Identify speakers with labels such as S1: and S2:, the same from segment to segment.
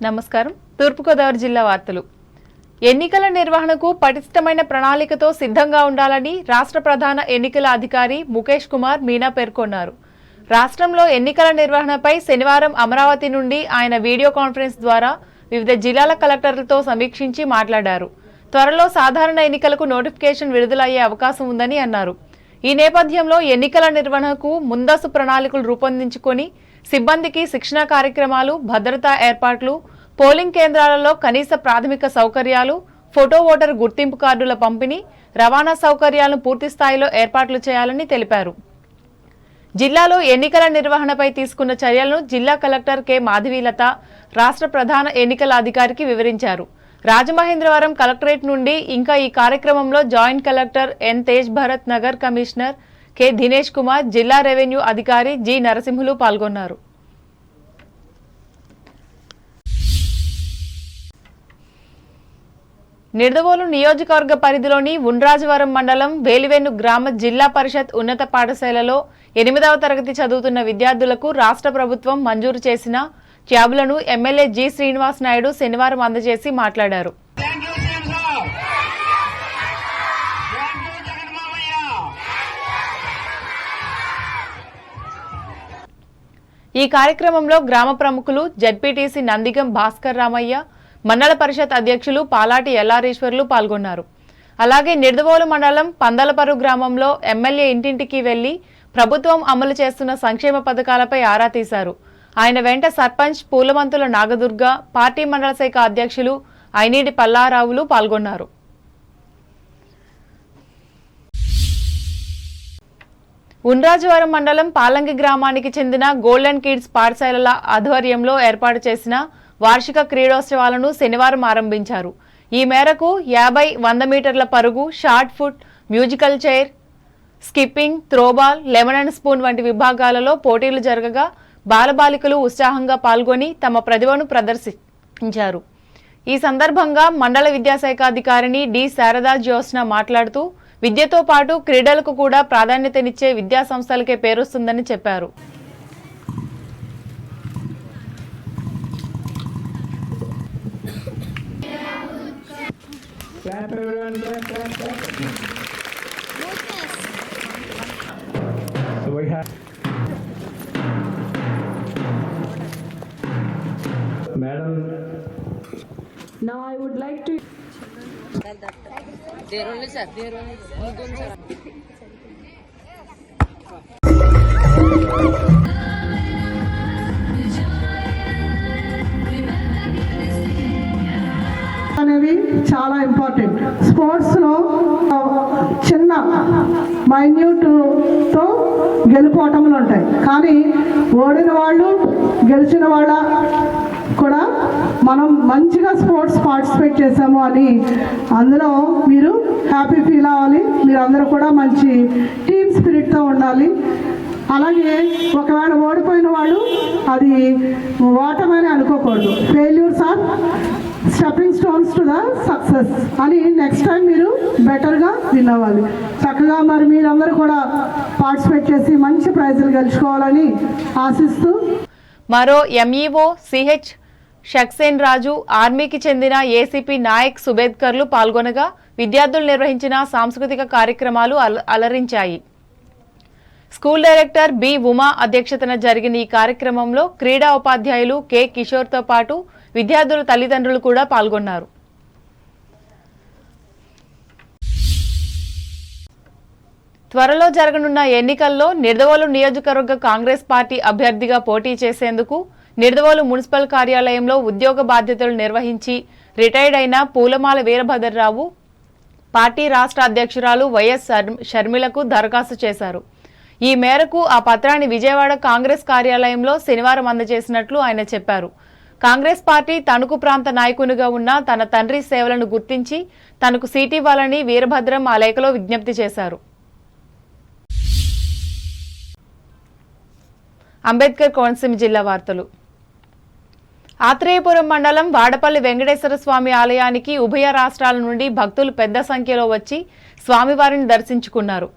S1: నమస్కారం. తూర్పుగోదావరి జిల్లా వార్తలు. ఎన్నికల నిర్వహణకు పటిష్టమైన ప్రణాళికతో సిద్ధంగా ఉండాలని రాష్ట్ర ప్రధాన ఎన్నికల అధికారి ముఖేష్ కుమార్ మీనా పేర్కొన్నారు. రాష్ట్రంలో ఎన్నికల నిర్వహణపై శనివారం అమరావతి నుండి ఆయన వీడియో కాన్ఫరెన్స్ ద్వారా వివిధ జిల్లాల కలెక్టర్లతో సమీక్షించి మాట్లాడారు. త్వరలో సాధారణ ఎన్నికలకు నోటిఫికేషన్ విడుదలయ్యే అవకాశం ఉందని అన్నారు. ఈ నేపథ్యంలో ఎన్నికల నిర్వహణకు ముందస్తు ప్రణాళికలు రూపొందించుకొని సిబ్బందికి శిక్షణ కార్యక్రమాలు, భద్రతా ఏర్పాట్లు, పోలింగ్ కేంద్రాలలో కనీస ప్రాథమిక సౌకర్యాలు, ఫోటో ఓటర్ గుర్తింపు కార్డుల పంపిణీ, రవాణా సౌకర్యాలను పూర్తి స్థాయిలో ఏర్పాట్లు చేయాలని తెలిపారు. జిల్లాలో ఎన్నికల నిర్వహణపై తీసుకున్న చర్యలను జిల్లా కలెక్టర్ కె మాధవీలత రాష్ట్ర ప్రధాన ఎన్నికల అధికారికి వివరించారు. రాజమహేంద్రవరం కలెక్టరేట్ నుండి ఇంకా ఈ కార్యక్రమంలో joint collector N Tej Bharat, నగర్ కమిషనర్ కె దినేష్ కుమార్, జిల్లా రెవెన్యూ అధికారి జి నరసింహులు పాల్గొన్నారు. నిడదవోలు నియోజకవర్గ పరిధిలోని ఉండ్రాజవరం మండలం వేలివెన్ను గ్రామ జిల్లా పరిషత్ ఉన్నత పాఠశాలలో 8వ తరగతి చదువుతున్న విద్యార్థులకు రాష్ట్ర ప్రభుత్వం మంజూరు చేసిన ట్యాబులను ఎమ్మెల్యే జి శ్రీనివాస్ నాయుడు శనివారం అందజేసి మాట్లాడారు. ఈ కార్యక్రమంలో గ్రామ ప్రముఖులు జడ్పీటీసీ నందిగం భాస్కర్ రామయ్య, మండల పరిషత్ అధ్యక్షులు పాలాటి ఎల్లారీశ్వర్లు పాల్గొన్నారు. అలాగే నిడదవోలు మండలం పందలపరు గ్రామంలో ఎమ్మెల్యే ఇంటింటికి వెళ్లి ప్రభుత్వం అమలు చేస్తున్న సంక్షేమ పథకాలపై ఆరా తీశారు. ఆయన వెంట సర్పంచ్ పూలమంతుల నాగదుర్గ, పార్టీ మండల శాఖ అధ్యక్షులు ఐనీడి పల్లారావులు పాల్గొన్నారు. ఉండ్రాజవరం మండలం పాలంగి గ్రామానికి చెందిన గోల్డెన్ కిడ్స్ పాఠశాలల ఆధ్వర్యంలో ఏర్పాటు చేసిన వార్షిక క్రీడోత్సవాలను శనివారం ఆరంభించారు. ఈ మేరకు 50, 100 మీటర్ల పరుగు, short foot, musical chair, skipping, throwball, lemon and spoon వంటి విభాగాలలో పోటీలు జరగగా బాలబాలికలు ఉత్సాహంగా పాల్గొని తమ ప్రతిభను ప్రదర్శించారు. ఈ సందర్భంగా మండల విద్యాశాఖ అధికారిని డి శారదా జ్యోత్స్న మాట్లాడుతూ విద్యతో పాటు క్రీడలకు కూడా ప్రాధాన్యతనిచ్చే విద్యా సంస్థలకే పేరొస్తుందని చెప్పారు.
S2: Madam, now I would like to.
S3: There only sir.
S2: అనేవి చాలా ఇంపార్టెంట్. స్పోర్ట్స్లో చిన్న మైన్యూట్తో గెలుపోటములు ఉంటాయి, కానీ ఓడిన వాళ్ళు గెలిచిన వాళ్ళ కూడా మనం మంచిగా స్పోర్ట్స్ పార్టిసిపేట్ చేసాము అని అందులో మీరు హ్యాపీ ఫీల్ అవ్వాలి. మీరు అందరూ కూడా మంచి టీమ్ స్పిరిట్తో ఉండాలి. అలాగే ఒకవేళ ఓడిపోయిన వాళ్ళు అది ఓటమని అనుకోకూడదు. Failures are stepping stones to the success అని నెక్స్ట్ టైం మీరు బెటర్గా విన్ అవ్వాలి. చక్కగా మరి మీరందరూ కూడా పార్టిసిపేట్ చేసి మంచి ప్రైజులు గెలుచుకోవాలని ఆశిస్తూ
S1: మరో ఎంఈఓ సిహెచ్ షక్సేన్ రాజు, ఆర్మీకి చెందిన ఏసీపీ నాయక్ సుబేద్కర్లు పాల్గొనగా విద్యార్థులు నిర్వహించిన సాంస్కృతిక కార్యక్రమాలు అలరించాయి. స్కూల్ డైరెక్టర్ బి ఉమా అధ్యక్షతన జరిగిన ఈ కార్యక్రమంలో క్రీడా ఉపాధ్యాయులు కె కిషోర్తో పాటు విద్యార్థుల తల్లిదండ్రులు కూడా పాల్గొన్నారు. త్వరలో జరగనున్న ఎన్నికల్లో నిడదవోలు నియోజకవర్గ కాంగ్రెస్ పార్టీ అభ్యర్థిగా పోటీ చేసేందుకు నిడదవోలు మున్సిపల్ కార్యాలయంలో ఉద్యోగ బాధ్యతలు నిర్వహించి రిటైర్డ్ అయిన పూలమాల వీరభద్రరావు పార్టీ రాష్ట్ర అధ్యక్షురాలు వైఎస్ షర్మిలకు దరఖాస్తు చేశారు. ఈ మేరకు ఆ పత్రాన్ని విజయవాడ కాంగ్రెస్ కార్యాలయంలో శనివారం అందజేసినట్లు ఆయన చెప్పారు. కాంగ్రెస్ పార్టీ తణుకు ప్రాంత నాయకునిగా ఉన్న తన తండ్రి సేవలను గుర్తించి తనకు సీటు ఇవ్వాలని వీరభద్రం ఆ లేఖలో విజ్ఞప్తి చేశారు. అంబేద్కర్ కోనసీమ జిల్లా వార్తలు. ఆత్రేయపురం మండలం వాడపల్లి వెంకటేశ్వర స్వామి ఆలయానికి ఉభయ రాష్ట్రాల నుండి భక్తులు పెద్ద సంఖ్యలో వచ్చి స్వామివారిని దర్శించుకున్నారు.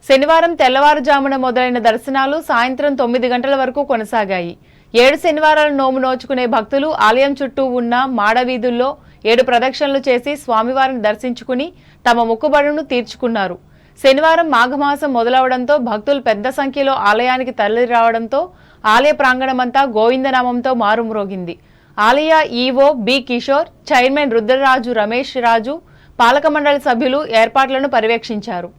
S1: శనివారం తెల్లవారుజామున మొదలైన దర్శనాలు సాయంత్రం 9 గంటల వరకు కొనసాగాయి. 7 శనివారాలు నోము నోచుకునే భక్తులు ఆలయం చుట్టూ ఉన్న మాడవీధుల్లో 7 ప్రదక్షిణలు చేసి స్వామివారిని దర్శించుకుని తమ మొక్కుబడులను తీర్చుకున్నారు. శనివారం మాఘమాసం మొదలవడంతో భక్తులు పెద్ద సంఖ్యలో ఆలయానికి తరలి రావడంతో ఆలయ ప్రాంగణమంతా గోవిందనామంతో మారుమ్రోగింది. ఆలయ EO B Kishore, chairman Rudraraju Ramesh Raju, పాలక మండలి సభ్యులు ఏర్పాట్లను పర్యవేక్షించారు.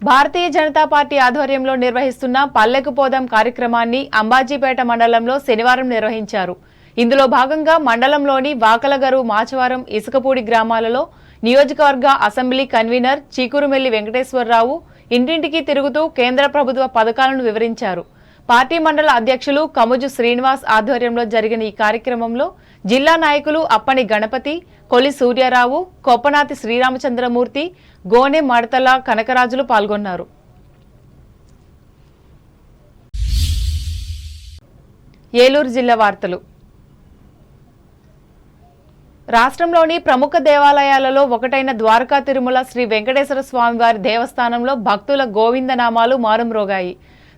S1: భారతీయ జనతా పార్టీ ఆధ్వర్యంలో నిర్వహిస్తున్న పల్లెకు పోదాం కార్యక్రమాన్ని అంబాజీపేట మండలంలో శనివారం నిర్వహించారు. ఇందులో భాగంగా మండలంలోని వాకలగరు, మాచవరం, ఇసుకపూడి గ్రామాలలో నియోజకవర్గ అసెంబ్లీ కన్వీనర్ చీకురుమెల్లి వెంకటేశ్వరరావు ఇంటింటికి తిరుగుతూ కేంద్ర ప్రభుత్వ పథకాలను వివరించారు. పార్టీ మండల అధ్యక్షులు కముజు శ్రీనివాస్ ఆధ్వర్యంలో జరిగిన ఈ కార్యక్రమంలో జిల్లా నాయకులు అప్పని గణపతి, కొలి సూర్యారావు, కొప్పనాతి శ్రీరామచంద్రమూర్తి, గోనె మడతల కనకరాజులు పాల్గొన్నారు. ఏలూరు జిల్లా వార్తలు. రాష్ట్రంలోని ప్రముఖ దేవాలయాలలో ఒకటైన ద్వారకా తిరుమల శ్రీ వెంకటేశ్వర స్వామివారి దేవస్థానంలో భక్తుల గోవిందనామాలు మారుమ్రోగాయి.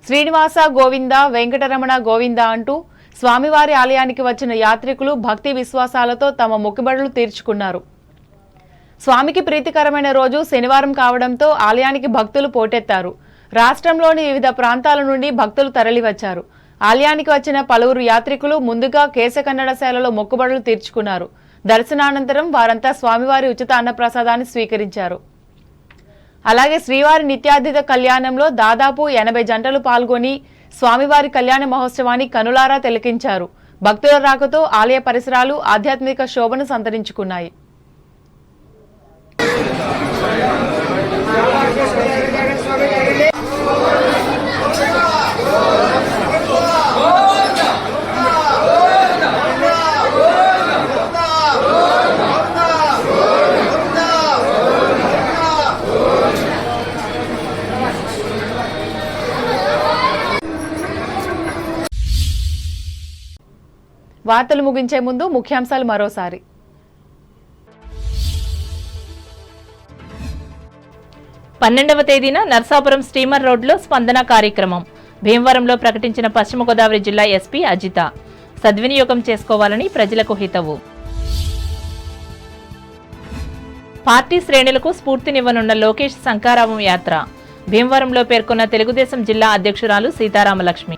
S1: శ్రీనివాస గోవింద, వెంకటరమణ గోవింద అంటూ స్వామివారి ఆలయానికి వచ్చిన యాత్రికులు భక్తి విశ్వాసాలతో తమ మొక్కుబడులు తీర్చుకున్నారు. స్వామికి ప్రీతికరమైన రోజు శనివారం కావడంతో ఆలయానికి భక్తులు పోటెత్తారు. రాష్ట్రంలోని వివిధ ప్రాంతాల నుండి భక్తులు తరలివచ్చారు. ఆలయానికి వచ్చిన పలువురు యాత్రికులు ముందుగా కేశకన్నడశాలలో మొక్కుబడులు తీర్చుకున్నారు. దర్శనానంతరం వారంతా స్వామివారి ఉచిత అన్నప్రసాదాన్ని స్వీకరించారు. అలాగే శ్రీవారి నిత్యాధిత కళ్యాణంలో దాదాపు 80 జంటలు పాల్గొని స్వామివారి కళ్యాణ మహోత్సవాన్ని కనులారా తిలకించారు. భక్తుల రాకతో ఆలయ పరిసరాలు ఆధ్యాత్మిక శోభను సంతరించుకున్నాయి. వార్తలు ముగించే ముందు ముఖ్యాంశాలు మరోసారి.
S3: పన్నెండవ తేదీన నర్సాపురం స్టీమర్ రోడ్లో స్పందన కార్యక్రమం. భీమవరంలో ప్రకటించిన పశ్చిమ గోదావరి జిల్లా ఎస్పీ అజిత. సద్వినియోగం చేసుకోవాలని ప్రజలకు హితవు. పార్టీ శ్రేణులకు స్ఫూర్తినివ్వనున్న లోకేష్ శంఖారావం యాత్ర. భీమవరంలో పేర్కొన్న తెలుగుదేశం జిల్లా అధ్యక్షురాలు సీతారామలక్ష్మి.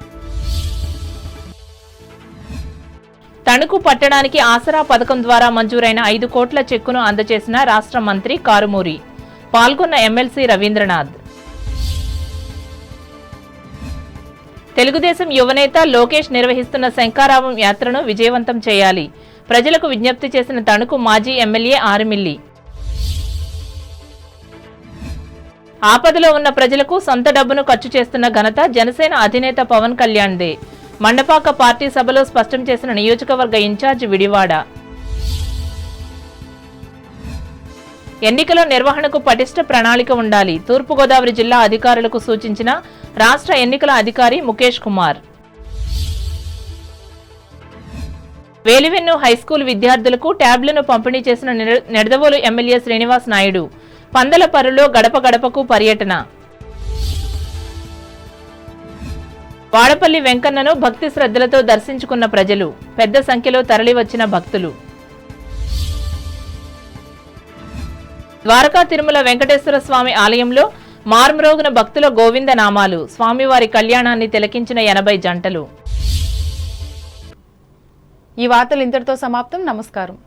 S3: తణుకు పట్టడానికి ఆసరా పథకం ద్వారా మంజూరైన 5 కోట్ల చెక్కును అందజేసిన రాష్ట్ర మంత్రి కారుమూరి. పాల్గొన్న ఎమ్మెల్సీ రవీంద్రనాథ్. తెలుగుదేశం యువనేత లోకేష్ నిర్వహిస్తున్న శంఖారావం యాత్రను విజయవంతం చేయాలి. ప్రజలకు విజ్ఞప్తి చేసిన తణుకు మాజీ ఎమ్మెల్యే ఆరిమిల్లి. ఆపదలో ఉన్న ప్రజలకు సొంత డబ్బును ఖర్చు చేస్తున్న ఘనత జనసేన అధినేత పవన్ కళ్యాణ్దే. మండపాక పార్టీ సభలో స్పష్టం చేసిన నియోజకవర్గ ఇన్ఛార్జ్ విడివాడ. ఎన్నికల నిర్వహణకు పటిష్ట ప్రణాళిక ఉండాలి. తూర్పుగోదావరి జిల్లా అధికారులకు సూచించిన రాష్ట్ర ఎన్నికల అధికారి ముఖేష్ కుమార్. వేలివెన్ను హైస్కూల్ విద్యార్థులకు ట్యాబ్లను పంపిణీ చేసిన నిడదవోలు ఎమ్మెల్యే శ్రీనివాస్ నాయుడు. పందలపర్రులో గడప గడపకు పర్యటన. వాడపల్లి వెంకన్నను భక్తి శ్రద్ధలతో దర్శించుకున్న ప్రజలు. పెద్ద సంఖ్యలో తరలివచ్చిన భక్తులు. ద్వారకా తిరుమల వెంకటేశ్వర స్వామి ఆలయంలో మార్మ్రోగున భక్తుల గోవింద నామాలు. స్వామివారి కళ్యాణాన్ని తిలకించిన 80 జంటలు.
S1: ఈ వార్తలు ఇంతటితో సమాప్తం. నమస్కారం.